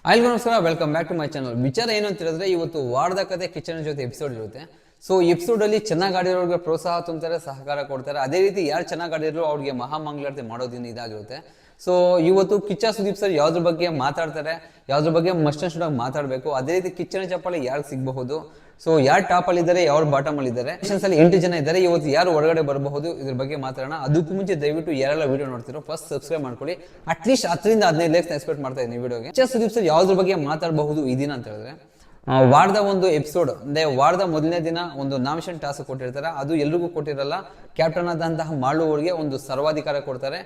ಆಯ್ತು ನಮಸ್ಕಾರ, welcome back to my channel. ವಿಚಾರ ಏನು ಅಂತ ಹೇಳಿದ್ರೆ, ಇವತ್ತು ವಾರದ ಕತೆ ಕಿಚನ್ ಜೊತೆ ಎಪಿಸೋಡ್ ಇರುತ್ತೆ. ಸೊ ಎಪಿಸೋಡ್ ಅಲ್ಲಿ ಚೆನ್ನಾಗಿ ಆಡಿರೋರಿಗೆ ಪ್ರೋತ್ಸಾಹ ತುಂಬ್ತಾರೆ, ಸಹಕಾರ ಕೊಡ್ತಾರೆ. ಅದೇ ರೀತಿ ಯಾರು ಚೆನ್ನಾಗಿ ಆಡಿರೋ ಅವ್ರಿಗೆ ಮಹಾಮಂಗಳಾರತಿ ಮಾಡೋದಿನ ಇದಾಗಿರುತ್ತೆ. ಸೊ ಇವತ್ತು ಕಿಚ್ಚ ಸುದೀಪ್ ಸರ್ ಯಾವ್ದ್ರ ಬಗ್ಗೆ ಮಾತಾಡ್ತಾರೆ, ಯಾವ್ದ್ರ ಬಗ್ಗೆ ಮಸ್ಟ್ ಅಂಡ್ ಶುಡ್ ಆಗಿ ಮಾತಾಡಬೇಕು, ಅದೇ ರೀತಿ ಕಿಚ್ಚನ ಚಪ್ಪಾಳೆ ಯಾರು ಸಿಗಬಹುದು, ಸೊ ಯಾರು ಟಾಪ್ ಅಲ್ಲಿ ಇದ್ದಾರೆ, ಯಾರು ಬಾಟಮ್ ಅಲ್ಲಿ ಇದ್ದಾರೆ, ಅಲ್ಲಿ 8 ಜನ ಇದ್ದಾರೆ. ಇವತ್ತು ಯಾರು ಹೊರಗಡೆ ಬರಬಹುದು ಇದ್ರ ಬಗ್ಗೆ ಮಾತಾಡೋಣ. ಅದಕ್ಕೂ ಮುಂಚೆ ದಯವಿಟ್ಟು ಯಾರೆಲ್ಲ ವಿಡಿಯೋ ನೋಡ್ತಿರೋ ಫಸ್ಟ್ ಸಬ್ಸ್ಕ್ರೈಬ್ ಮಾಡ್ಕೊಳ್ಳಿ. ಅಟ್ಲೀಸ್ಟ್ 10 ರಿಂದ 15 ಲೈಕ್ಸ್ ಎಕ್ಸ್ಪೆಕ್ಟ್ ಮಾಡ್ತಾ ಇದ್ದೀನಿ ವಿಡಿಯೋಗೆ. ಕಿಚ್ಚ ಸುದೀಪ್ ಸರ್ ಯಾವ್ದ್ರ ಬಗ್ಗೆ ಮಾತಾಡಬಹುದು ಈ ದಿನ ಅಂತ ಹೇಳಿದ್ರೆ, ವಾರದ ಒಂದು ಎಪಿಸೋಡ್ ಅಂದ್ರೆ ವಾರದ ಮೊದಲನೇ ದಿನ ಒಂದು ನಾಮಿನೇಷನ್ ಟಾಸ್ಕ್ ಕೊಟ್ಟಿರ್ತಾರೆ. ಅದು ಎಲ್ರಿಗೂ ಕೊಟ್ಟಿರಲ್ಲ. ಕ್ಯಾಪ್ಟನ್ ಆದಂತಹ ಮಾಳುವವರಿಗೆ ಒಂದು ಸರ್ವಾಧಿಕಾರ ಕೊಡ್ತಾರೆ.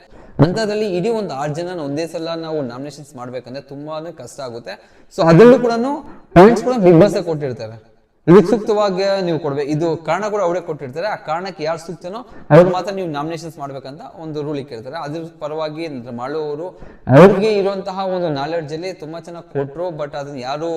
ಅಂತದ್ರಲ್ಲಿ ಇಡೀ ಒಂದು 6 ಜನ ಒಂದೇ ಸಲ ನಾವು ನಾಮಿನೇಷನ್ಸ್ ಮಾಡ್ಬೇಕಂದ್ರೆ ತುಂಬಾನೇ ಕಷ್ಟ ಆಗುತ್ತೆ. ಸೊ ಅದರಲ್ಲೂ ಕೂಡ ಪಾಯಿಂಟ್ಸ್ ಕೂಡ ಬಿಗ್ ಬಾಸ್ ಕೊಟ್ಟಿರ್ತಾರೆ. ಇದಕ್ಕೆ ಸೂಕ್ತವಾಗಿ ನೀವು ಕೊಡ್ಬೇಕು. ಇದು ಕಾರಣ ಕೂಡ ಅವರೇ ಕೊಟ್ಟಿರ್ತಾರೆ. ಆ ಕಾರಣಕ್ಕೆ ಯಾರು ಸೂಕ್ತನೋ ಅವ್ರು ಮಾತ್ರ ನೀವು ನಾಮಿನೇಷನ್ಸ್ ಮಾಡ್ಬೇಕಂತ ಒಂದು ರೂಲ್ ಇಕ್ಕಿರ್ತಾರೆ. ಅದ್ರ ಪರವಾಗಿ ಮಾಡುವವರು ಅವ್ರಿಗೆ ಇರುವಂತಹ ಒಂದು ನಾಲೆಡ್ಜ್ ಅಲ್ಲಿ ತುಂಬಾ ಚೆನ್ನಾಗಿ ಕೊಟ್ರು. ಬಟ್ ಅದನ್ನ ಯಾರು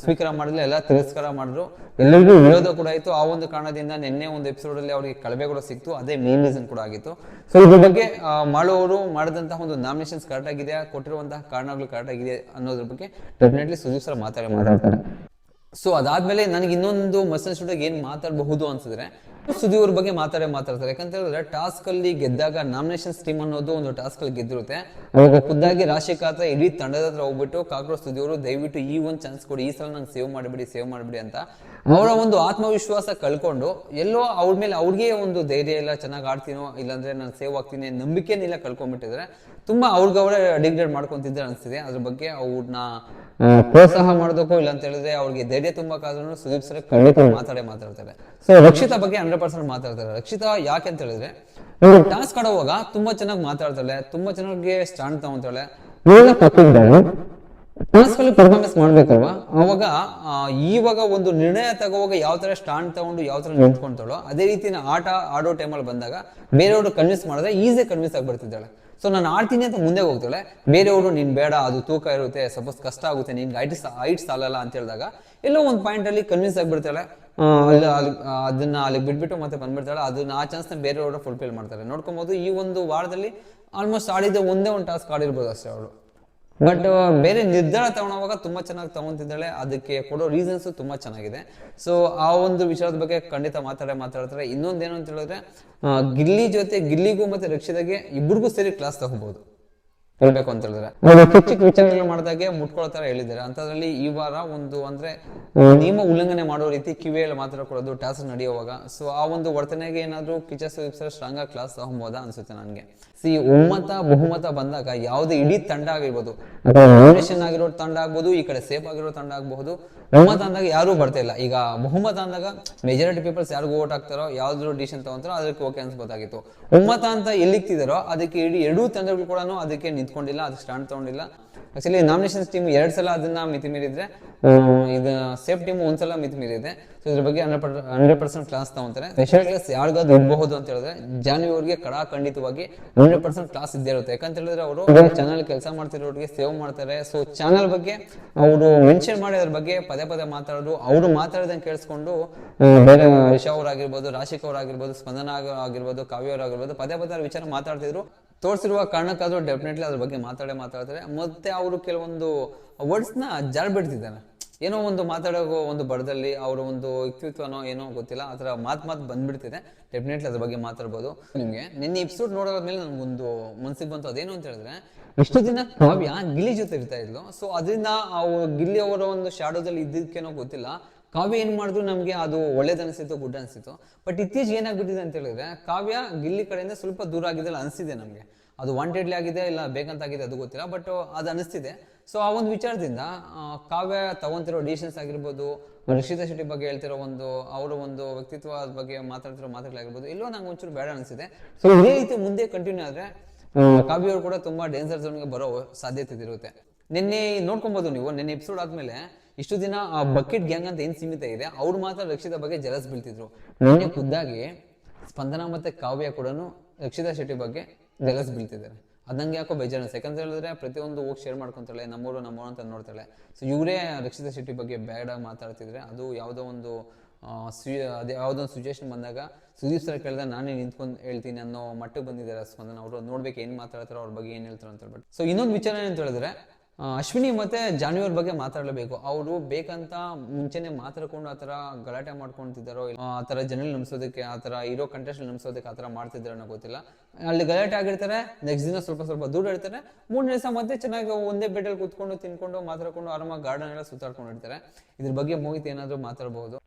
ಸ್ವೀಕಾರ ಮಾಡಿದ್ರೆ ಎಲ್ಲ ತಿರಸ್ಕಾರ ಮಾಡಿದ್ರು. ಎಲ್ಲರಿಗೂ ವಿರೋಧ ಕೂಡ ಆಯ್ತು. ಆ ಒಂದು ಕಾರಣದಿಂದ ನಿನ್ನೆ ಒಂದು ಎಪಿಸೋಡ್ ಅಲ್ಲಿ ಅವರಿಗೆ ಕಳಪೆ ಕೂಡ ಸಿಕ್ತು. ಅದೇ ಮೇನ್ ರೀಸನ್ ಕೂಡ ಆಗಿತ್ತು. ಸೊ ಇದ್ರ ಬಗ್ಗೆ ಮಾಡುವವರು ಮಾಡಿದಂತಹ ಒಂದು ನಾಮಿನೇಷನ್ಸ್ ಕರೆಕ್ಟ್ ಆಗಿದೆ, ಕೊಟ್ಟಿರುವಂತಹ ಕಾರಣಗಳು ಕರೆಕ್ಟ್ ಆಗಿದೆ ಅನ್ನೋದ್ರ ಬಗ್ಗೆ ಡೆಫಿನೆಟ್ಲಿ ಸುದೀಪ್ ಸರ್ ಮಾತಾಡ್ತಾರೆ. ಸೊ ಅದಾದ್ಮೇಲೆ ನನಗೆ ಇನ್ನೊಂದು ಮಸನ್ ಸ್ಟುಡಿಯೋಗೆ ಏನ್ ಮಾತಾಡಬಹುದು ಅನ್ಸಿದ್ರೆ, ಸುದೀಪ್ ಅವ್ರ ಬಗ್ಗೆ ಮಾತಾಡ್ತಾರೆ. ಯಾಕಂತ ಹೇಳಿದ್ರೆ ಟಾಸ್ಕ್ ಅಲ್ಲಿ ಗೆದ್ದಾಗ ನಾಮಿನೇಷನ್ಸ್ ಟೀಮ್ ಅನ್ನೋದು ಒಂದು ಟಾಸ್ಕ್ ಅಲ್ಲಿ ಗೆದ್ದಿರುತ್ತೆ. ಅವಾಗ ಖುದ್ದಾಗಿ ರಾಶಿಕಾಂತ್ ಇಡೀ ತಂಡದ ಹತ್ರ ಹೋಗ್ಬಿಟ್ಟು ಕಾಕ್ರೋಚ್ ಸುದೀಪ್ ಅವರು ದಯವಿಟ್ಟು ಈ ಒಂದು ಚಾನ್ಸ್ ಕೊಡಿ, ಈ ಸಲ ನಂಗೆ ಸೇವ್ ಮಾಡಿಬಿಡಿ ಅಂತ ಅವರ ಒಂದು ಆತ್ಮವಿಶ್ವಾಸ ಕಳ್ಕೊಂಡು ಎಲ್ಲೋ ಅವ್ರ ಮೇಲೆ ಅವ್ರಿಗೆ ಒಂದು ಧೈರ್ಯ ಇಲ್ಲ, ಚೆನ್ನಾಗಿ ಆಡ್ತೀನೋ ಇಲ್ಲಾಂದ್ರೆ ನಾನು ಸೇವ್ ಆಗ್ತೀನಿ ನಂಬಿಕೆನೆಲ್ಲ ಕಳ್ಕೊಂಡ್ಬಿಟ್ಟಿದ್ರೆ ತುಂಬಾ ಅವ್ರಿಗೆ ಡಿಗ್ರೇಡ್ ಮಾಡ್ಕೊಂತಿದ್ರೆ ಅನ್ಸ್ತಿದೆ. ಅದ್ರ ಬಗ್ಗೆ ಅವ್ರನ್ನ ಪ್ರೋತ್ಸಾಹ ಮಾಡೋದಕ್ಕೂ ಇಲ್ಲ ಅಂತ ಹೇಳಿದ್ರೆ ಅವ್ರಿಗೆ ಧೈರ್ಯ ತುಂಬಕ್ಕಾದ್ರೂ ಸುದೀಪ್ ಸರ್ ಖಂಡಿತ ಮಾತಾಡ್ತಾರೆ. ಸೊ ರಕ್ಷಿತಾ ಬಗ್ಗೆ 100% ಮಾತಾಡ್ತಾರೆ. ರಕ್ಷಿತಾ ಯಾಕೆ ಅಂತ ಹೇಳಿದ್ರೆ, ಟಾಸ್ಕ್ ಆಡುವಾಗ ತುಂಬಾ ಚೆನ್ನಾಗಿ ಮಾತಾಡ್ತಾಳೆ, ತುಂಬಾ ಚೆನ್ನಾಗಿ ಸ್ಟ್ಯಾಂಡ್ ತಗೊಂತಾಳೆ. ಟಾಸ್ಕ್ ಅಲ್ಲಿ ಪರ್ಫಾರ್ಮೆನ್ಸ್ ಮಾಡ್ಬೇಕಲ್ವಾ, ಅವಾಗ ಇವಾಗ ಒಂದು ನಿರ್ಣಯ ತಗೋವಾಗ ಯಾವ ತರ ಸ್ಟ್ಯಾಂಡ್ ತಗೊಂಡು ಯಾವ ತರ ನಿಂತ್ಕೊಂತಾಳೋ ಅದೇ ರೀತಿ ಆಟ ಆಡೋ ಟೈಮಲ್ಲಿ ಬಂದಾಗ ಬೇರೆಯವರು ಕನ್ವಿನ್ಸ್ ಮಾಡಿದ್ರೆ ಈಸಿ ಕನ್ವಿನ್ಸ್ ಆಗ್ಬಿಡ್ತಿದ್ದಾಳೆ. ಸೊ ನಾನು ಆಡ್ತೀನಿ ಅಂತ ಮುಂದೆ ಹೋಗ್ತಾಳೆ. ಬೇರೆಯವರು ನೀನ್ ಬೇಡ, ಅದು ತೂಕ ಇರುತ್ತೆ, ಸಪೋಸ್ ಕಷ್ಟ ಆಗುತ್ತೆ, ನಿನ್ಗೆ ಹೈಟ್ ಸಾಲಲ್ಲ ಅಂತ ಹೇಳಿದಾಗ ಎಲ್ಲೋ ಒಂದು ಪಾಯಿಂಟ್ ಅಲ್ಲಿ ಕನ್ವಿನ್ಸ್ ಆಗ್ಬಿಡ್ತಾಳೆ. ಅದನ್ನ ಅಲ್ಲಿಗೆ ಬಿಟ್ಬಿಟ್ಟು ಮತ್ತೆ ಬಂದ್ಬಿಡ್ತಾಳೆ. ಅದನ್ನ ಆ ಚಾನ್ಸ್ ನ ಬೇರೆಯವರು ಫುಲ್ಫಿಲ್ ಮಾಡ್ತಾರೆ. ನೋಡ್ಕೊಬಹುದು ಈ ಒಂದು ವಾರದಲ್ಲಿ ಆಲ್ಮೋಸ್ಟ್ ಆಡಿದ ಒಂದೇ ಒಂದು ಟಾಸ್ಕ್ ಆಡಿರ್ಬೋದು ಅಷ್ಟೇ ಅವಳು. ಬಟ್ ಬೇರೆ ನಿರ್ಧಾರ ತಗೊಳುವಾಗ ತುಂಬಾ ಚೆನ್ನಾಗಿ ತಗೊಂತಿದ್ದಾಳೆ. ಅದಕ್ಕೆ ಕೊಡೋ ರೀಸನ್ಸ್ ತುಂಬಾ ಚೆನ್ನಾಗಿದೆ. ಸೊ ಆ ಒಂದು ವಿಚಾರದ ಬಗ್ಗೆ ಖಂಡಿತ ಮಾತಾಡ್ತಾರೆ. ಇನ್ನೊಂದೇನು ಅಂತ ಹೇಳಿದ್ರೆ, ಗಿಲ್ಲಿಗೂ ಮತ್ತೆ ರಕ್ಷಿತಾಗೆ ಇಬ್ಬರಿಗೂ ಸೇರಿ ಕ್ಲಾಸ್ ತಗೋಬಹುದು ಹೇಳ್ಬೇಕು ಅಂತ ಹೇಳಿದ್ರೆ. ಚಿಕ್ಕ ವಿಚಾರಗಳು ಮಾಡಿದಾಗೆ ಮುಟ್ಕೊಳ್ತಾರ ಹೇಳಿದ್ದಾರೆ. ಅಂತದ್ರಲ್ಲಿ ಈ ವಾರ ಒಂದು ಅಂದ್ರೆ ನಿಯಮ ಉಲ್ಲಂಘನೆ ಮಾಡೋ ರೀತಿ ಕಿವಿಯಲ್ಲಿ ಮಾತಾಡ್ಕೊಳ್ಳೋದು ಟಾಸ್ಕ್ ನಡೆಯುವಾಗ, ಸೊ ಆ ಒಂದು ವರ್ತನೆಗೆ ಏನಾದ್ರು ಕಿಚ್ಚ ಸುದೀಪ್ ಸರ್ ಸ್ಟ್ರಾಂಗ್ ಆಗಿ ಕ್ಲಾಸ್ ತಗೊಬೋದಾ ಅನ್ಸುತ್ತೆ ನನಗೆ. ಬಹುಮತ ಬಂದಾಗ ಯಾವುದೇ ಇಡೀ ತಂಡ ಆಗಿರ್ಬೋದು, ನಾಮಿನೇಷನ್ ಆಗಿರೋ ತಂಡ ಆಗ್ಬೋದು, ಈ ಕಡೆ ಸೇಫ್ ಆಗಿರೋ ತಂಡ ಆಗಬಹುದು, ಬಹುಮತ ಅಂದಾಗ ಯಾರು ಬರ್ತಾ ಇಲ್ಲ. ಈಗ ಬಹುಮತ ಅಂದಾಗ ಮೆಜಾರಿಟಿ ಪೀಪಲ್ಸ್ ಯಾರಿಗೂ ವೋಟ್ ಹಾಕ್ತಾರೋ, ಯಾವ್ದು ಡಿಸಿಷನ್ ತಗೊಂತಾರೋ ಅದಕ್ಕೆ ಓಕೆ ಅನ್ಸ್ಬೋದಾಗಿತ್ತು. ಬಹುಮತ ಅಂತ ಎಲ್ಲಿಕ್ತಿದಾರೋ ಅದಕ್ಕೆ ಎರಡೂ ತಂಡಗಳು ಕೂಡ ಅದಕ್ಕೆ ನಿಂತ್ಕೊಂಡಿಲ್ಲ, ಅದಕ್ಕೆ ಸ್ಟ್ಯಾಂಡ್ ತಗೊಂಡಿಲ್ಲ. ಆಕ್ಚುಲಿ ನಾಮಿನೇಷನ್ಸ್ ಟೀಮ್ 2 ಸಲ ಅದನ್ನ ಮಿತಿ ಮೀರಿದ್ರೆ, ಇದು ಸೇಫ್ ಟೀಮ್ ಒಂದ್ಸಲ ಮಿತಿ ಮೀರಿದೆ. ಸೊ ಇದ್ರ ಬಗ್ಗೆ 100% ಕ್ಲಾಸ್ ತಗೊಂತಾರೆ. ಸ್ಪೆಷಲ್ ಕ್ಲಾಸ್ ಯಾರಿಗಾದ್ರು ಇರಬಹುದು ಅಂತ ಹೇಳಿದ್ರೆ ಜಾನ್ವಿಯವರಿಗೆ ಖಂಡಿತವಾಗಿ 100% ಕ್ಲಾಸ್ ಇದ್ದೇ ಇರುತ್ತೆ. ಯಾಕಂತ ಹೇಳಿದ್ರೆ ಅವರು ಚಾನಲ್ ಕೆಲಸ ಮಾಡ್ತಿರೋರಿಗೆ ಸೇವ್ ಮಾಡ್ತಾರೆ. ಸೊ ಚಾನಲ್ ಬಗ್ಗೆ ಅವರು ಮೆನ್ಷನ್ ಮಾಡಿ ಅದ್ರ ಬಗ್ಗೆ ಪದೇ ಮಾತಾಡೋದು, ಅವರು ಮಾತಾಡೋದನ್ನ ಕೇಳಿಸ್ಕೊಂಡು ಬೇರೆ ರಿಷಾ ಅವರಾಗಿರ್ಬೋದು, ರಾಶಿಕ್ ಅವರಾಗಿರ್ಬೋದು, ಸ್ಪಂದನ ಆಗಿರ್ಬೋದು, ಕಾವ್ಯ ಅವರಾಗಿರ್ಬೋದು ಪದೇ ವಿಚಾರ ಮಾತಾಡ್ತಿದ್ರು. ತೋರಿಸಿರುವ ಕಾರಣಕ್ಕಾದ್ರೂ ಡೆಫಿನೆಟ್ಲಿ ಅದ್ರ ಬಗ್ಗೆ ಮಾತಾಡ್ತಾರೆ. ಮತ್ತೆ ಅವರು ಕೆಲವೊಂದು ವರ್ಡ್ಸ್ ನ ಜಾರ್ ಬಿಡ್ತಿದ್ದಾರೆ. ಏನೋ ಒಂದು ಮಾತಾಡೋ ಒಂದು ಬರದಲ್ಲಿ ಅವರ ಒಂದು ವ್ಯಕ್ತಿತ್ವನೋ ಏನೋ ಗೊತ್ತಿಲ್ಲ, ಆತರ ಮಾತ್ ಬಂದ್ಬಿಡ್ತಿದೆ. ಡೆಫಿನೆಟ್ಲಿ ಅದ್ರ ಬಗ್ಗೆ ಮಾತಾಡ್ಬೋದು. ನಿಮ್ಗೆ ನಿನ್ನೆ ಎಪಿಸೋಡ್ ನೋಡೋದ್ಮೇಲೆ ನನ್ಗೊಂದು ಮನ್ಸಿಗೆ ಬಂತು. ಅದೇನು ಅಂತ ಹೇಳಿದ್ರೆ, ಇಷ್ಟು ದಿನ ಕಾವ್ಯ ಗಿಲ್ಲಿ ಜೊತೆ ಇರ್ತಾ ಇದ್ಲು. ಸೊ ಅದರಿಂದ ಗಿಲ್ಲಿ ಅವರ ಒಂದು ಶಾಡೋದಲ್ಲಿ ಇದ್ದಿದ್ದಕ್ಕೇನೋ ಗೊತ್ತಿಲ್ಲ, ಕಾವ್ಯ ಏನ್ ಮಾಡಿದ್ರು ನಮ್ಗೆ ಅದು ಒಳ್ಳೇದ್ ಅನಿಸ್ತಿತ್ತು, ಗುಡ್ ಅನಿಸ್ತಿತ್ತು. ಬಟ್ ಇತ್ತೀಚೆಗೆ ಏನಾಗ್ಬಿಟ್ಟಿದೆ ಅಂತ ಹೇಳಿದ್ರೆ, ಕಾವ್ಯ ಗಿಲ್ಲಿ ಕಡೆಯಿಂದ ಸ್ವಲ್ಪ ದೂರ ಆಗಿದ್ದಲ್ಲ ಅನಿಸ್ತಿದೆ ನಮ್ಗೆ. ಅದು ವಾಂಟೆಡ್ಲಿ ಆಗಿದೆ ಇಲ್ಲ ಬೇಕಂತ ಆಗಿದೆ ಅದು ಗೊತ್ತಿಲ್ಲ, ಬಟ್ ಅದು ಅನಿಸ್ತಿದೆ. ಸೊ ಆ ಒಂದು ವಿಚಾರದಿಂದ ಕಾವ್ಯ ತಗೊಂತಿರೋ ಡಿಸಿಷನ್ಸ್ ಆಗಿರ್ಬೋದು, ರಕ್ಷಿತಾ ಶೆಟ್ಟಿ ಬಗ್ಗೆ ಹೇಳ್ತಿರೋ ಅವರ ಒಂದು ವ್ಯಕ್ತಿತ್ವ ಬಗ್ಗೆ ಮಾತಾಡ್ತಿರೋ ಮಾತುಗಳಾಗಿರ್ಬೋದು, ಎಲ್ಲೋ ನಂಗೆ ಒಂಚೂರು ಬೇಡ ಅನಿಸಿದೆ. ಸೊ ಇದೇ ರೀತಿ ಮುಂದೆ ಕಂಟಿನ್ಯೂ ಆದ್ರೆ ಕಾವ್ಯ ಅವರು ಕೂಡ ತುಂಬಾ ಡೇಂಜರ್ ಝೋನ್ಗೆ ಬರೋ ಸಾಧ್ಯತೆ ಇರುತ್ತೆ. ನಿನ್ನೆ ನೋಡ್ಕೊಬಹುದು ನೀವು, ನಿನ್ನೆ ಎಪಿಸೋಡ್ ಆದ್ಮೇಲೆ ಇಷ್ಟು ದಿನ ಆ ಬಕೆಟ್ ಗ್ಯಾಂಗ್ ಅಂತ ಏನ್ ಸೀಮಿತ ಇದೆ, ಅವ್ರು ಮಾತ್ರ ರಕ್ಷಿತಾ ಬಗ್ಗೆ ಜಲಸ್ ಬೀಳ್ತಿದ್ರು. ನಿನ್ನೆ ಖುದ್ದಾಗಿ ಸ್ಪಂದನ ಮತ್ತೆ ಕಾವ್ಯ ಕೂಡ ರಕ್ಷಿತಾ ಶೆಟ್ಟಿ ಬಗ್ಗೆ ಜಲಸ್ ಬೀಳ್ತಿದ್ದಾರೆ. ಅದ್ ನಂಗೆ ಯಾಕೋ ಬೇಜಾರ. ಯಾಕಂತ ಹೇಳಿದ್ರೆ ಪ್ರತಿಯೊಂದು ಹೋಗಿ ಶೇರ್ ಮಾಡ್ಕೊಂತಾಳೆ, ನಮ್ಮೂರು ಅಂತ ನೋಡ್ತಾಳೆ. ಸೊ ಇವರೇ ರಕ್ಷಿತಾ ಶೆಟ್ಟಿ ಬಗ್ಗೆ ಬ್ಯಾಡ್ ಆಗಿ ಮಾತಾಡ್ತಿದ್ರೆ, ಅದು ಯಾವುದೋ ಒಂದು ಯಾವುದೋ ಒಂದು ಸಿಚುವೇಶನ್ ಬಂದಾಗ ಸುದೀಪ್ ಸರ್ ಕೇಳಿದ್ರೆ ನಾನೇ ನಿಂತ್ಕೊಂಡು ಹೇಳ್ತೀನಿ ಅನ್ನೋ ಮಟ್ಟಕ್ಕೆ ಬಂದಿದ್ದಾರೆ ಸ್ಪಂದನ ಅವರು. ನೋಡ್ಬೇಕು ಏನ್ ಮಾತಾಡ್ತಾರೋ, ಅವ್ರ ಬಗ್ಗೆ ಏನ್ ಹೇಳ್ತಾರೋ ಅಂತ ಹೇಳ್ಬಿಟ್ಟು. ಸೊ ಇನ್ನೊಂದು ವಿಚಾರ ಏನಂತ ಹೇಳಿದ್ರೆ, ಅಶ್ವಿನಿ ಮತ್ತೆ ಜಾನ್ವಿ ಅವ್ರ ಬಗ್ಗೆ ಮಾತಾಡಲೇಬೇಕು. ಅವರು ಬೇಕಂತ ಮುಂಚೆನೆ ಮಾತಾಡ್ಕೊಂಡು ಆತರ ಗಲಾಟೆ ಮಾಡ್ಕೊಂತಿದ್ದಾರೋ, ಆತರ ಜನರಲ್ ನಂಬಿಸೋದಕ್ಕೆ, ಆತರ ಇರೋ ಕಂಟೆಸ್ಟ್ ನಂಬಿಸೋದಕ್ಕೆ ಆತರ ಮಾಡ್ತಿದ್ದಾರೋ ಅನ್ನೋ ಗೊತ್ತಿಲ್ಲ. ಅಲ್ಲಿ ಗಲಾಟೆ ಆಗಿರ್ತಾರೆ, ನೆಕ್ಸ್ಟ್ ದಿನ ಸ್ವಲ್ಪ ಸ್ವಲ್ಪ ದೂರ ಇರ್ತಾರೆ, 3 ದಿವಸ ಮತ್ತೆ ಚೆನ್ನಾಗಿ ಒಂದೇ ಬೆಡ್ಡಲ್ಲಿ ಕೂತ್ಕೊಂಡು ತಿನ್ಕೊಂಡು ಮಾತಾಡ್ಕೊಂಡು ಆರಾಮಾಗಿ ಗಾರ್ಡನ್ ಎಲ್ಲ ಸುತ್ತಾಡ್ಕೊಂಡಿರ್ತಾರೆ. ಇದ್ರ ಬಗ್ಗೆ ಮೋಹಿತ್ ಏನಾದ್ರು ಮಾತಾಡ್ಬಹುದು.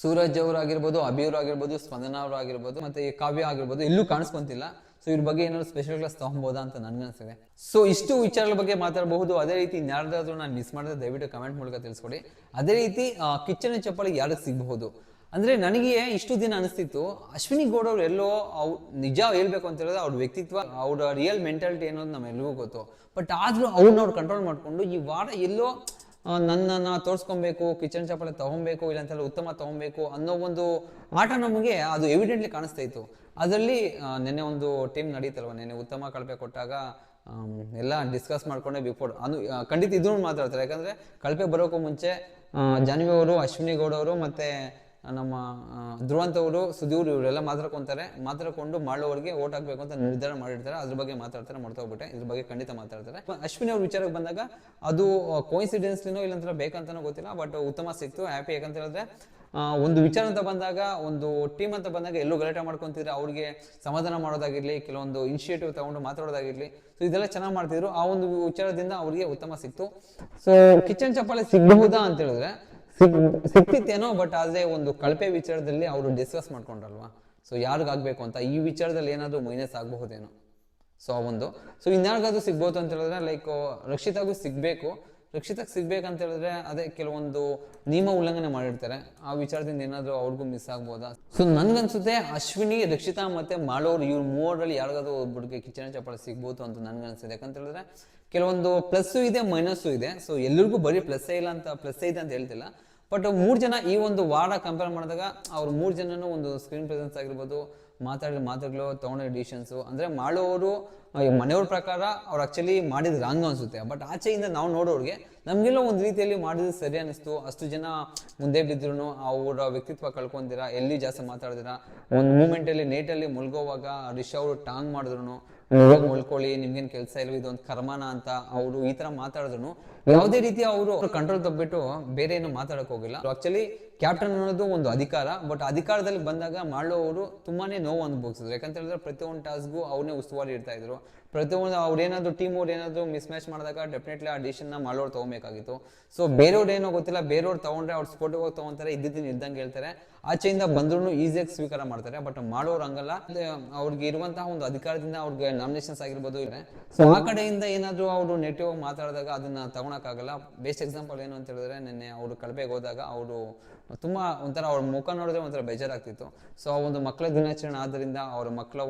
ಸೂರಜ್ ಅವರು ಆಗಿರ್ಬೋದು, ಅಭಿ ಅವರು ಆಗಿರ್ಬೋದು, ಸ್ಪಂದನ ಅವರು ಆಗಿರ್ಬೋದು, ಮತ್ತೆ ಕಾವ್ಯ ಆಗಿರ್ಬೋದು, ಎಲ್ಲೂ ಕಾಣಿಸ್ಕೊಂತಿಲ್ಲ. ಸೊ ಇದ್ರ ಬಗ್ಗೆ ಏನಾದ್ರು ಸ್ಪೆಷಲ್ ಕ್ಲಾಸ್ ತಗೊಬೋದಾ ಅಂತ ನನ್ಗನ್ಸಿದೆ. ಸೊ ಇಷ್ಟು ವಿಚಾರಗಳ ಬಗ್ಗೆ ಮಾತಾಡಬಹುದು. ಅದೇ ರೀತಿ ಯಾರ್ದಾದ್ರೂ ನಾನು ಮಿಸ್ ಮಾಡಿದ್ರೆ ದಯವಿಟ್ಟು ಕಮೆಂಟ್ ಮೂಲಕ ತಿಳಿಸ್ಕೊಡಿ. ಅದೇ ರೀತಿ ಕಿಚ್ಚನ ಚಪ್ಪಾಳೆ ಯಾರಿಗೆ ಸಿಗಬಹುದು ಅಂದ್ರೆ, ನನಗೆ ಇಷ್ಟು ದಿನ ಅನಿಸ್ತಿತ್ತು ಅಶ್ವಿನಿ ಗೌಡ ಅವ್ರು ಎಲ್ಲೋ ನಿಜ ಹೇಳ್ಬೇಕು ಅಂತ ಹೇಳಿದ್ರೆ ಅವ್ರ ವ್ಯಕ್ತಿತ್ವ, ಅವ್ರ ರಿಯಲ್ ಮೆಂಟಾಲಿಟಿ ಅನ್ನೋದು ನಮ್ಮೆಲ್ಲರಿಗೂ ಗೊತ್ತು. ಬಟ್ ಆದ್ರೂ ಅವ್ರು ಕಂಟ್ರೋಲ್ ಮಾಡ್ಕೊಂಡು ಈ ವಾರ ಎಲ್ಲೋ ನನ್ನನ್ನು ತೋರಿಸ್ಕೊಬೇಕು, ಕಿಚನ್ ಚಪ್ಪಾಳೆ ತಗೊಬೇಕು, ಇಲ್ಲಾಂತೆಲ್ಲ ಉತ್ತಮ ತಗೊಬೇಕು ಅನ್ನೋ ಒಂದು ಆಟ ನಮಗೆ ಅದು ಎವಿಡೆಂಟ್ಲಿ ಕಾಣಿಸ್ತಾ ಇತ್ತು. ಅದರಲ್ಲಿ ನೆನ್ನೆ ಒಂದು ಟೀಮ್ ನಡೀತಲ್ವ, ನೆನ್ನೆ ಉತ್ತಮ ಕಳಪೆ ಕೊಟ್ಟಾಗ ಎಲ್ಲ ಡಿಸ್ಕಸ್ ಮಾಡ್ಕೊಂಡೆ ಬಿಫೋರ್ ಖಂಡಿತ ಇದನ್ನು ಮಾತಾಡ್ತಾರೆ. ಯಾಕಂದ್ರೆ ಕಳಪೆ ಬರೋಕ್ಕೂ ಮುಂಚೆ ಜಾನ್ವಿ ಅವರು, ಅಶ್ವಿನಿ ಗೌಡ ಅವರು ಮತ್ತೆ ನಮ್ಮ ಧ್ರುವಂತ್ ಅವರು, ಸುದೀರ್ ಇವರೆಲ್ಲ ಮಾತಾಡ್ಕೊಂಡು ಮಾಡೋರಿಗೆ ಓಟ್ ಹಾಕ್ಬೇಕು ಅಂತ ನಿರ್ಧಾರ ಮಾಡಿರ್ತಾರೆ. ಅದ್ರ ಬಗ್ಗೆ ಮಾತಾಡ್ತಾರೆ, ಹೋಗ್ಬಿಟ್ಟೆ. ಇದ್ರ ಬಗ್ಗೆ ಖಂಡಿತ ಮಾತಾಡ್ತಾರೆ. ಅಶ್ವಿನಿ ಅವ್ರ ವಿಚಾರಕ್ಕೆ ಬಂದಾಗ ಅದು ಕೋಇನ್ಸಿಡೆನ್ಸ್ಲಿನೋ ಇಲ್ಲಂತ ಬೇಕಂತಾನೋ ಗೊತ್ತಿಲ್ಲ, ಬಟ್ ಉತ್ತಮ ಸಿಕ್ತು, ಹ್ಯಾಪಿ. ಯಾಕಂತ ಹೇಳಿದ್ರೆ ಒಂದು ವಿಚಾರ ಅಂತ ಬಂದಾಗ, ಒಂದು ಟೀಮ್ ಅಂತ ಬಂದಾಗ ಎಲ್ಲೂ ಗಲಾಟೆ ಮಾಡ್ಕೊಂತಿದ್ರೆ ಅವ್ರಿಗೆ ಸಮಾಧಾನ ಮಾಡೋದಾಗಿರ್ಲಿ, ಕೆಲವೊಂದು ಇನಿಷಿಯೇಟಿವ್ ತಗೊಂಡು ಮಾತಾಡೋದಾಗಿರ್ಲಿ, ಸೊ ಇದೆಲ್ಲ ಚೆನ್ನಾಗಿ ಮಾಡ್ತಿದ್ರು. ಆ ಒಂದು ವಿಚಾರದಿಂದ ಅವ್ರಿಗೆ ಉತ್ತಮ ಸಿಕ್ತು. ಸೊ ಕಿಚನ್ ಚಪ್ಪಾಳೆ ಸಿಗಬಹುದಾ ಅಂತ ಹೇಳಿದ್ರೆ ಸಿಕ್ತಿತ್ತೇನೋ, ಬಟ್ ಆದ್ರೆ ಒಂದು ಕಳಪೆ ವಿಚಾರದಲ್ಲಿ ಅವರು ಡಿಸ್ಕಸ್ ಮಾಡ್ಕೊಂಡ್ರಲ್ವಾ, ಸೊ ಯಾರಿಗಾಗ್ಬೇಕು ಅಂತ ಈ ವಿಚಾರದಲ್ಲಿ ಏನಾದ್ರು ಮೈನಸ್ ಆಗಬಹುದೇನೋ. ಸೊ ಸೊ ಇನ್ಯಾರಿಗಾದ್ರೂ ಸಿಗ್ಬೋದು ಅಂತ ಹೇಳಿದ್ರೆ, ಲೈಕ್ ರಕ್ಷಿತಾಗೂ ಸಿಗ್ಬೇಕಂತ ಹೇಳಿದ್ರೆ ಅದೇ ಕೆಲವೊಂದು ನಿಯಮ ಉಲ್ಲಂಘನೆ ಮಾಡಿರ್ತಾರೆ, ಆ ವಿಚಾರದಿಂದ ಏನಾದ್ರು ಅವ್ರಿಗೂ ಮಿಸ್ ಆಗ್ಬೋದಾ. ಸೊ ನನ್ಗನ್ಸುತ್ತೆ ಅಶ್ವಿನಿ, ರಕ್ಷಿತಾ ಮತ್ತೆ ಮಾಡೋರು ಇವ್ರು ಮೂವರಲ್ಲಿ ಯಾರಿಗಾದ್ರೂ ಒಬ್ಬರಿಗೆ ಕಿಚನ್ ಚಪ್ಪಾಳೆ ಸಿಗ್ಬೋದು ಅಂತ ನನ್ಗನ್ಸಿದೆ. ಯಾಕಂತ ಹೇಳಿದ್ರೆ ಕೆಲವೊಂದು ಪ್ಲಸ್ಸು ಇದೆ, ಮೈನಸ್ಸು ಇದೆ. ಸೊ ಎಲ್ಲರಿಗೂ ಬರೀ ಪ್ಲಸ್ ಇದೆ ಅಂತ ಹೇಳ್ತಿಲ್ಲ, ಬಟ್ 3 ಜನ ಈ ಒಂದು ವಾರ ಕಂಪೇರ್ ಮಾಡಿದಾಗ ಅವ್ರು 3 ಜನನು ಒಂದು ಸ್ಕ್ರೀನ್ ಪ್ರೆಸೆನ್ಸ್ ಆಗಿರ್ಬೋದು, ಮಾತುಗಳು ತಗೊಂಡ ಡಿಸಿಷನ್ಸು ಅಂದ್ರೆ ಮಾಡೋರು ಮನೆಯವ್ರ ಪ್ರಕಾರ ಅವ್ರು ಆಕ್ಚುಲಿ ಮಾಡಿದ್ ರಾಂಗ್ ಅನ್ಸುತ್ತೆ. ಬಟ್ ಆಚೆಯಿಂದ ನಾವು ನೋಡೋರಿಗೆ ನಮ್ಗೆಲ್ಲ ಒಂದು ರೀತಿಯಲ್ಲಿ ಮಾಡಿದ್ರೆ ಸರಿ ಅನಿಸ್ತು. ಅಷ್ಟು ಜನ ಮುಂದೆ ಬಿದ್ರು ಅವರ ವ್ಯಕ್ತಿತ್ವ ಕಳ್ಕೊಂಡಿರ, ಎಲ್ಲಿ ಜಾಸ್ತಿ ಮಾತಾಡಿದಿರ, ಒಂದು ಮೂಮೆಂಟ್ ಅಲ್ಲಿ ನೇಟಲ್ಲಿ ಮುಳ್ಗೋವಾಗ ರಿಷ್ ಅವರು ಟಾಂಗ್ ಮಾಡಿದ್ರು, ಮುಳ್ಕೊಳ್ಳಿ, ನಿಮ್ಗೇನ್ ಕೆಲಸ ಇಲ್ವ, ಇದೊಂದು ಕರ್ಮನ ಅಂತ ಅವರು ಈ ತರ ಮಾತಾಡಿದ್ರು ಯಾವುದೇ ರೀತಿ ಅವರು ಕಂಟ್ರೋಲ್ ತಗ್ಬಿಟ್ಟು ಬೇರೆ ಏನು ಮಾತಾಡಕ್ ಹೋಗಿಲ್ಲ. ಆಕ್ಚುಲಿ ಕ್ಯಾಪ್ಟನ್ ಅನ್ನೋದು ಒಂದು ಅಧಿಕಾರ, ಬಟ್ ಅಧಿಕಾರದಲ್ಲಿ ಬಂದಾಗ ಮಾಡೋರು ತುಂಬಾನೇ ನೋವು ಅನುಭವಿಸಿದ್ರು. ಯಾಕಂತ ಹೇಳಿದ್ರೆ ಪ್ರತಿಯೊಂದು ಟಾಸ್ಕ್ಗೂ ಅವ್ರನ್ನೇ ಉಸ್ತುವಾರಿ ಇರ್ತಾ ಇದ್ರು. ಪ್ರತಿಯೊಂದು ಅವ್ರೇನಾದ್ರು ಟೀಮ್ ಅವ್ರು ಏನಾದ್ರು ಮಿಸ್ ಮ್ಯಾಚ್ ಮಾಡಿದಾಗ ಡೆಫಿನೆಟ್ಲಿ ಆ ಡಿಸಿಷನ್ ನ ಮಾಡೋರು ತಗೋಬೇಕಾಗಿತ್ತು. ಸೊ ಬೇರೆಯವ್ರು ಏನೋ ಗೊತ್ತಿಲ್ಲ, ಬೇರೆಯವ್ರು ತಗೊಂಡ್ರೆ ಅವ್ರು ಸ್ಪೋರ್ಟಿವ್ ಆಗಿ ತಗೊಂತಾರೆ, ಇದ್ದಿದ್ದೀನಿ ಇದ್ದಂಗೆ ಹೇಳ್ತಾರೆ, ಆಚೆಯಿಂದ ಬಂದ್ರು ಈಸಿಯಾಗಿ ಸ್ವೀಕಾರ ಮಾಡ್ತಾರೆ. ಬಟ್ ಮಾಡೋರು ಹಂಗಲ್ಲ, ಅವ್ರಿಗೆ ಇರುವಂತಹ ಒಂದು ಅಧಿಕಾರದಿಂದ ಅವ್ರಿಗೆ ನಾಮಿನೇಷನ್ಸ್ ಆಗಿರ್ಬೋದು ಇದೆ. ಸೊ ಆ ಕಡೆಯಿಂದ ಏನಾದ್ರು ಅವರು ನೆಗೆಟಿವ್ ಆಗಿ ಮಾತಾಡಿದಾಗ ಅದನ್ನ ತಗೊಳಕ್ಕಾಗಲ್ಲ. ಬೆಸ್ಟ್ ಎಕ್ಸಾಂಪಲ್ ಏನು ಅಂತ ಹೇಳಿದ್ರೆ, ನಿನ್ನೆ ಅವರು ಕಳಪೆಗೆ ಹೋದಾಗ ಅವರು ತುಂಬಾ ಒಂಥರ ಅವ್ರ ಮುಖ ನೋಡಿದ್ರೆ ಒಂಥರ ಬೇಜಾರಾಗ್ತಿತ್ತು. ಸೊ ಆ ಒಂದು ಮಕ್ಕಳ ದಿನಾಚರಣೆ ಆದ್ರಿಂದ ಅವ್ರ ಮಕ್ಕಳ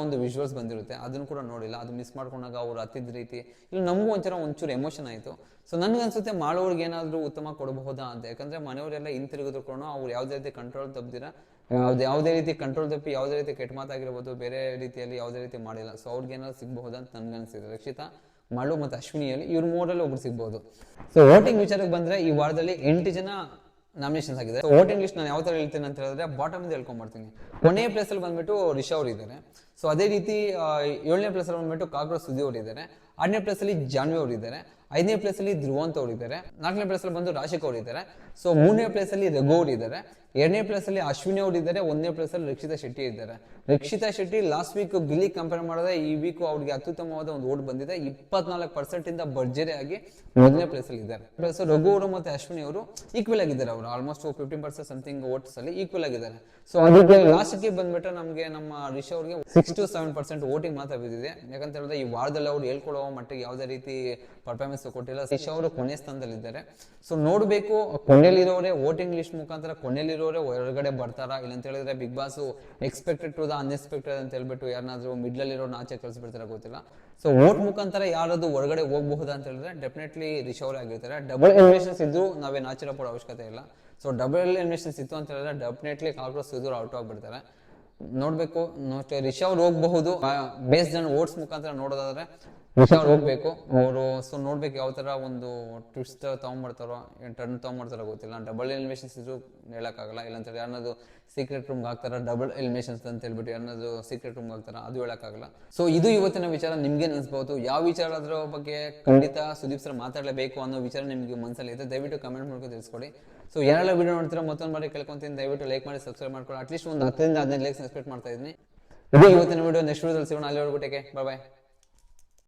ಒಂದು ವಿಜುವಲ್ಸ್ ಬಂದಿರುತ್ತೆ, ಅದನ್ನು ಕೂಡ ನೋಡಿಲ್ಲ. ಅದು ಮಿಸ್ ಮಾಡ್ಕೊಂಡಾಗ ಅವ್ರು ಹತ್ತಿದ ರೀತಿ ಇಲ್ಲ ನಮಗೂ ಒಂಚೂರು ಎಮೋಷನ್ ಆಯಿತು. ಸೊ ನನ್ಗನ್ಸುತ್ತೆ ಮಾಡೋರ್ಗೆ ಏನಾದರೂ ಉತ್ತಮ ಕೊಡಬಹುದಾ ಅಂತ. ಯಾಕಂದ್ರೆ ಮನೆಯವರೆಲ್ಲ ಹಿಂತಿರುಗಿದ್ರು ಅವ್ರು ಯಾವುದೇ ರೀತಿ ಕಂಟ್ರೋಲ್ ತಪ್ಪಿದಿರ, ಯಾವುದೇ ರೀತಿ ಕಂಟ್ರೋಲ್ ತಪ್ಪಿ ಯಾವುದೇ ರೀತಿ ಕೆಟ್ಟ ಮಾತಾಗಿರ್ಬೋದು, ಬೇರೆ ರೀತಿಯಲ್ಲಿ ಯಾವುದೇ ರೀತಿ ಮಾಡಿಲ್ಲ. ಸೊ ಅವ್ರಿಗೆ ಏನಾದ್ರು ಸಿಗಬಹುದಾ ಅಂತ ನನ್ಗನ್ಸಿದೆ. ರಕ್ಷಿತಾ, ಮಾಳು ಮತ್ತು ಅಶ್ವಿನಿಯಲ್ಲಿ ಇವ್ರ 3ರಲ್ಲಿ ಒಬ್ರು ಸಿಗ್ಬೋದು. ಸೊ ವೋಟಿಂಗ್ ವಿಚಾರಕ್ಕೆ ಬಂದ್ರೆ ಈ ವಾರದಲ್ಲಿ 8 ಜನ ನಾಮಿನೇಷನ್ಸ್ ಆಗಿದೆ. ವೋಟಿಂಗ್ ಲಿಸ್ಟ್ ನಾನು ಯಾವ ತರ ಹೇಳ್ತೀನಿ ಅಂತ ಹೇಳಿದ್ರೆ, ಬಾಟಮ್ ಇಂದ ಹೇಳ್ಕೊಂಡ್ಬರ್ತೀನಿ. ಕೊನೆಯ ಪ್ಲೇಸ್ ಅಲ್ಲಿ ಬಂದ್ಬಿಟ್ಟು ರಿಷಾ ಅವರು ಇದ್ದಾರೆ. ಸೊ ಅದೇ ರೀತಿ 7ನೇ ಪ್ಲೇಸ್ ಅಲ್ಲಿ ಬಂದ್ಬಿಟ್ಟು ಕಾಕ್ರೋಚ್ ಸುದ್ದಿ ಅವರು ಇದ್ದಾರೆ. 6ನೇ ಪ್ಲೇಸ್ ಅಲ್ಲಿ ಜಾನ್ವಿ ಅವರು ಇದ್ದಾರೆ. 5ನೇ ಪ್ಲೇಸ್ ಅಲ್ಲಿ ಧ್ರುವಂತ್ ಅವರು ಇದ್ದಾರೆ. 4ನೇ ಪ್ಲೇಸ್ ಅಲ್ಲಿ ಬಂದು ರಾಶಿಕ್ ಅವರು ಇದ್ದಾರೆ. ಸೊ 3ನೇ ಪ್ಲೇಸ್ ಅಲ್ಲಿ ರಘು ಅವರು ಇದ್ದಾರೆ. 2ನೇ ಪ್ಲೇಸ್ ಅಲ್ಲಿ ಅಶ್ವಿನಿ ಅವರು ಇದ್ದಾರೆ. 1ನೇ ಪ್ಲೇಸ್ ಅಲ್ಲಿ ರಕ್ಷಿತಾ ಶೆಟ್ಟಿ ಇದ್ದಾರೆ. Rakshita Shetty last week Gilli compare ಮಾಡಿದ್ರೆ ಈ ವೀಕ್ ಅವ್ರಿಗೆ ಅತ್ಯುತ್ತಮವಾದ ಒಂದು ಓಟ್ ಬಂದಿದೆ. 24% ಇಂದ ಭರ್ಜರಿ ಆಗಿ 1ನೇ ಪ್ಲೇಸ್ ಅಲ್ಲಿ ಇದ್ದಾರೆ. ಪ್ಲಸ್ ರಘು ಅವರು ಮತ್ತೆ ಅಶ್ವಿನಿ ಅವರು ಈಕ್ವಲ್ ಆಗಿದ್ದಾರೆ. ಅವರು ಆಲ್ಮೋಸ್ಟ್ 15% ಸಮಥಿಂಗ್ ವೋಟ್ಸ್ ಅಲ್ಲಿ ಈಕ್ವಲ್ ಆಗಿದ್ದಾರೆ. ಸೊ ಅದಕ್ಕೆ ಲಾಸ್ಟ್ ಗೆ ಬಂದ್ಬಿಟ್ಟು ನಮಗೆ ನಮ್ಮ ರಿಷಾ ಅವ್ರಿಗೆ 6 to 7% ವೋಟಿಂಗ್ ಮಾತ್ರ ಬಿದ್ದಿದೆ. ಯಾಕಂತ ಹೇಳಿದ್ರೆ ಈ ವಾರದಲ್ಲಿ ಅವ್ರು ಹೇಳ್ಕೊಳ್ಳೋ ಮಟ್ಟಿಗೆ ಯಾವುದೇ ರೀತಿ ಪರ್ಫಾರ್ಮೆನ್ಸ್ ಕೊಟ್ಟಿಲ್ಲ. ರಿಷಾ ಅವರು ಕೊನೆ ಸ್ಥಾನದಲ್ಲಿದ್ದಾರೆ. ಸೊ ನೋಡ್ಬೇಕು ಕೊನೆಯಲ್ಲಿರೋರೆ ವೋಟಿಂಗ್ ಲಿಸ್ಟ್ ಮುಖಾಂತರ ಕೊನೆಯಲ್ಲಿರೋರೆ ಹೊರಗಡೆ ಬರ್ತಾರಾ, ಇಲ್ಲ ಅಂತ ಹೇಳಿದ್ರೆ Bigg Boss expected to the unexpected ಅಂತ ಹೇಳ್ಬಿಟ್ಟು ಯಾರನ್ನಾದ್ರೂ ಮಿಡ್ಲಲ್ಲಿರೋ ಆಚೆ ಕಳಿಸ್ಬಿಡ್ತಾರೆ ಗೊತ್ತಿಲ್ಲ. ಸೊ ವೋಟ್ ಮುಖಾಂತರ ಯಾರಾದ್ರೂ ಹೊರಗಡೆ ಹೋಗಬಹುದಾ ಅಂತ ಹೇಳಿದ್ರೆ ಡೆಫಿನೆಟ್ಲಿ ರಿಷಾ ಅವರೇ ಆಗಿರ್ತಾರೆ. ಡಬಲ್ ಎಲಿಮಿನೇಷನ್ಸ್ ಇದ್ದು ನಾವೇನು ಆಶ್ಚರ್ಯ ಪಡೋ ಅವಶ್ಯಕತೆ ಇಲ್ಲ. ಸೊ ಡಬಲ್ ಎಲಿಮಿನೇಷನ್ಸ್ ಇತ್ತು ಅಂತ ಹೇಳಿದ್ರೆ ಡೆಫಿನೆಟ್ಲಿ ಕಾಕ್ರೋಚ್ ಸುದೀರ್ ಔಟ್ ಆಗ್ಬಿಡ್ತಾರೆ. ನೋಡ್ಬೇಕು, ರಿಷಾ ಅವ್ರು ಹೋಗಬಹುದು ಬೇಸ್ಡ್ ಆನ್ ವೋಟ್ಸ್ ಮುಖಾಂತರ ನೋಡೋದಾದ್ರೆ. ವಿಷಯ ಅವ್ರು ಹೋಗ್ಬೇಕು ಅವರು. ಸೊ ನೋಡ್ಬೇಕು ಯಾವ ತರ ಒಂದು ಟ್ವಿಸ್ಟ್ ತಗೊಂಡ್ಬರ್ತಾರೋ, ಟರ್ನ್ ತಗೊಂಡ್ಬರ್ತಾರೋ ಗೊತ್ತಿಲ್ಲ. ಡಬಲ್ ಎಲಿಮಿನೇಷನ್ಸ್ ಇದು ಹೇಳಕ್ಕಾಗಲ್ಲ. ಇಲ್ಲಾಂತಾರೆ ಯಾರನ್ನದು ಸೀಕ್ರೆಟ್ ರೂಮ್ ಹಾಕ್ತಾರ, ಡಬಲ್ ಎಲಿಮಿನೇಷನ್ಸ್ ಅಂತ ಹೇಳ್ಬಿಟ್ಟು ಯಾರನ್ನದು ಸೀಕ್ರೆಟ್ ರೂಮ್ ಹಾಕ್ತಾರ, ಅದು ಹೇಳಕ್ಕಾಗಲ್ಲ. ಸೊ ಇದು ಇವತ್ತಿನ ವಿಚಾರ. ನಿಮ್ಗೆ ಅನ್ಸ್ಬಹುದು ಯಾವ ವಿಚಾರ ಅದ್ರ ಬಗ್ಗೆ ಖಂಡಿತ ಸುದೀಪ್ ಸರ್ ಮಾತಾಡಲೇಬೇಕು ಅನ್ನೋ ವಿಚಾರ ನಿಮ್ಗೆ ಮನಸ್ಸಲ್ಲಿ ಇದೆ, ದಯವಿಟ್ಟು ಕಮೆಂಟ್ ಮಾಡ್ಕೊಂಡು ತಿಳಿಸ್ಕೊಡಿ. ಸೊ ಯಾರೆಲ್ಲ ವಿಡಿಯೋ ನೋಡ್ತೀರಾ ಮತ್ತೊಂದು ಬಾರಿ ಕೇಳ್ಕೊಂತೀನಿ, ದಯವಿಟ್ಟು ಲೈಕ್ ಮಾಡಿ ಸಬ್ಸ್ಕ್ರೈಬ್ ಮಾಡ್ಕೊಳ್ಳಿ. ಅಟ್ಲೀಸ್ಟ್ ಒಂದು 10 ರಿಂದ 15 ಲೈಕ್ಸ್ ಎಕ್ಸ್ಪೆಕ್ಟ್ ಮಾಡ್ತಾ ಇದ್ದೀನಿ. ಇದು ಇವತ್ತಿನ ವಿಡಿಯೋ. ನೆಕ್ಸ್ಟ್ ವಿಡಿಯೋದಲ್ಲಿ ಸಿಗೋಣ. ಅಲ್ಲಿವರೆಗೂ ಟೇಕ್ ಕೇರ್, ಬಾಯ್.